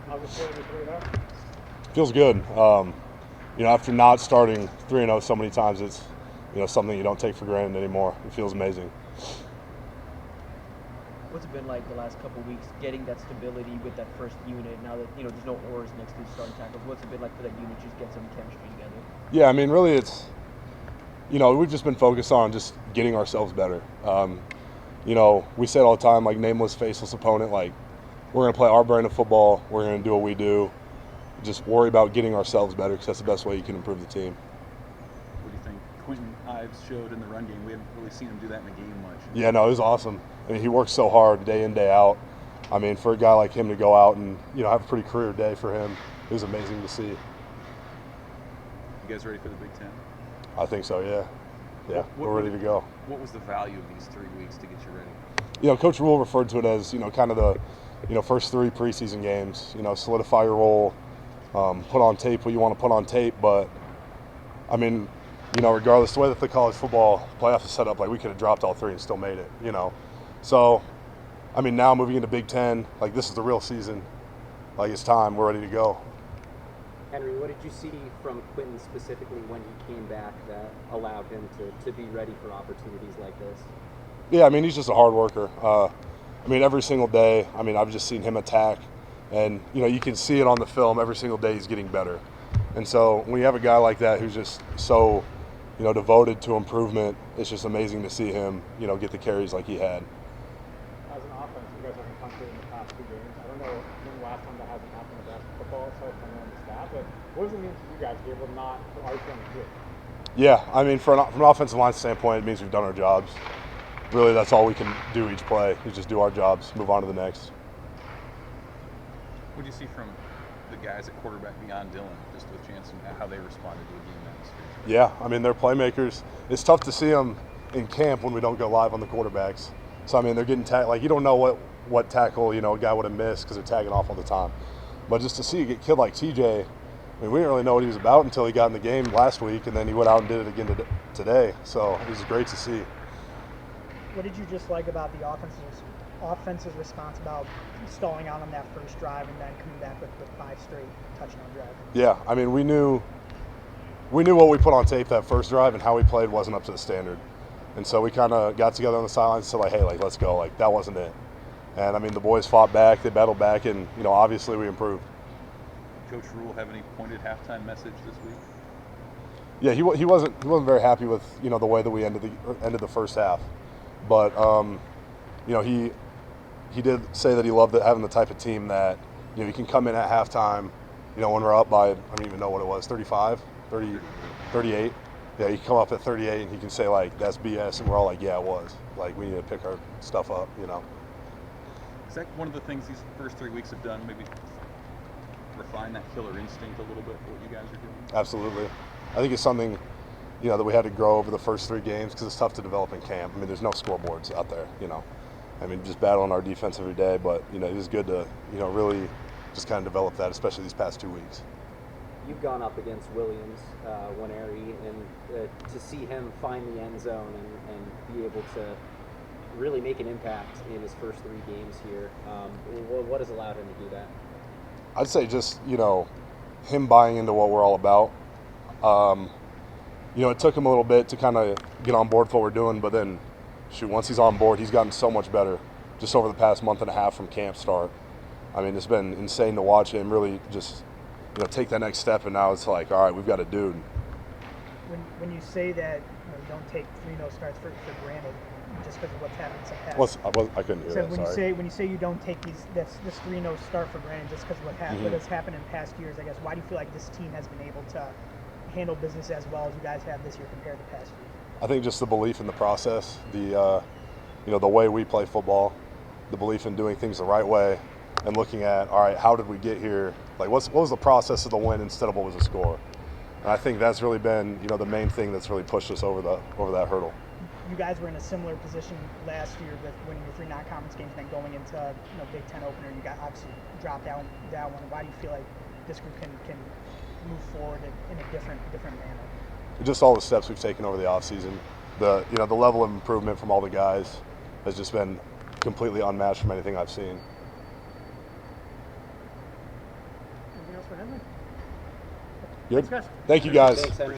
How's it feeling with 3-0? Feels good. After not starting 3-0 so many times, it's something you don't take for granted anymore. It feels amazing. What's it been like the last couple of weeks getting that stability with that first unit? Now that there's no oars next to the starting tackles, what's it been like for that unit just get some chemistry together? Yeah, I mean, really, it's we've just been focused on just getting ourselves better. We say it all the time, like nameless, faceless opponent. Like we're gonna play our brand of football. We're gonna do what we do. Just worry about getting ourselves better because that's the best way you can improve the team. What do you think Quentin Ives showed in the run game? We haven't really seen him do that in the game much. Yeah, no, it was awesome. I mean, he works so hard day in, day out. I mean, for a guy like him to go out and have a pretty career day for him, it was amazing to see. You guys ready for the Big Ten? I think so. Yeah, we're ready to go. What was the value of these 3 weeks to get you ready? Coach Rule referred to it as kind of the first 3 preseason games. Solidify your role, put on tape what you want to put on tape. But I mean, regardless the way that the college football playoff is set up, like we could have dropped all 3 and still made it. So I mean, now moving into Big Ten, like this is the real season. Like it's time. We're ready to go. Henry, what did you see from Quentin specifically when he came back that allowed him to be ready for opportunities like this? Yeah, I mean, he's just a hard worker. I mean, every single day, I mean, I've just seen him attack. And, you can see it on the film. Every single day he's getting better. And so when you have a guy like that who's just so, devoted to improvement, it's just amazing to see him, get the carries like he had. As an offense, you guys haven't punted in the past 2 games. I don't know when the last time that hasn't happened in basketball, so I know on the staff, but what does it mean to you guys to be able to not argue on the field? Yeah, I mean, from an offensive line standpoint, it means we've done our jobs. Really, that's all we can do each play is just do our jobs, move on to the next. What do you see from the guys at quarterback beyond Dylan, just with Chance and how they responded to a game atmosphere? Yeah, I mean, they're playmakers. It's tough to see them in camp when we don't go live on the quarterbacks. So, I mean, they're getting like you don't know what tackle, a guy would have missed because they're tagging off all the time. But just to see a kid like TJ, I mean, we didn't really know what he was about until he got in the game last week, and then he went out and did it again today. So it was great to see. What did you just like about the offense's response about stalling out on that first drive and then coming back with 5 straight touchdown drives? Yeah, I mean, we knew what we put on tape that first drive and how we played wasn't up to the standard. And so we kind of got together on the sidelines and said, like, hey, like, let's go. Like, that wasn't it. And, I mean, the boys fought back. They battled back. And, obviously we improved. Coach Rule have any pointed halftime message this week? Yeah, he wasn't very happy with, the way that we ended the first half. But, he did say that he loved having the type of team that, you can come in at halftime, when we're up by, I don't even know what it was, 35, 30, 38. Yeah, you come up at 38 and he can say, like, that's BS. And we're all like, yeah, it was. Like, we need to pick our stuff up, Is that one of the things these first 3 weeks have done, maybe refine that killer instinct a little bit for what you guys are doing? Absolutely. I think it's something, that we had to grow over the first 3 games because it's tough to develop in camp. I mean, there's no scoreboards out there, I mean, just battling our defense every day. But, it is good to, really just kind of develop that, especially these past 2 weeks. You've gone up against Williams, Waneri, and to see him find the end zone and be able to really make an impact in his first 3 games here, what has allowed him to do that? I'd say just, him buying into what we're all about. It took him a little bit to kind of get on board with what we're doing, but then, once he's on board, he's gotten so much better just over the past month and a half from camp start. I mean, it's been insane to watch him really just, take that next step, and now it's like, all right, we've got a dude. When you say that you don't take 3-0 starts for granted, just because of what's happened in some past. I couldn't hear So that, when you say you don't take this 3-0 start for granted just because of what has happened in past years, I guess, why do you feel like this team has been able to handle business as well as you guys have this year compared to past years? I think just the belief in the process, the way we play football, the belief in doing things the right way, and looking at, all right, how did we get here? Like, what was the process of the win instead of what was the score? And I think that's really been, the main thing that's really pushed us over that hurdle. You guys were in a similar position last year with winning your 3 non-conference games, then going into Big Ten opener. You got obviously dropped out that one. Why do you feel like this group can move forward in a different manner? Just all the steps we've taken over the offseason. The level of improvement from all the guys has just been completely unmatched from anything I've seen. for Henry. Good. Thanks, guys. Thank you guys. Thanks, Henry.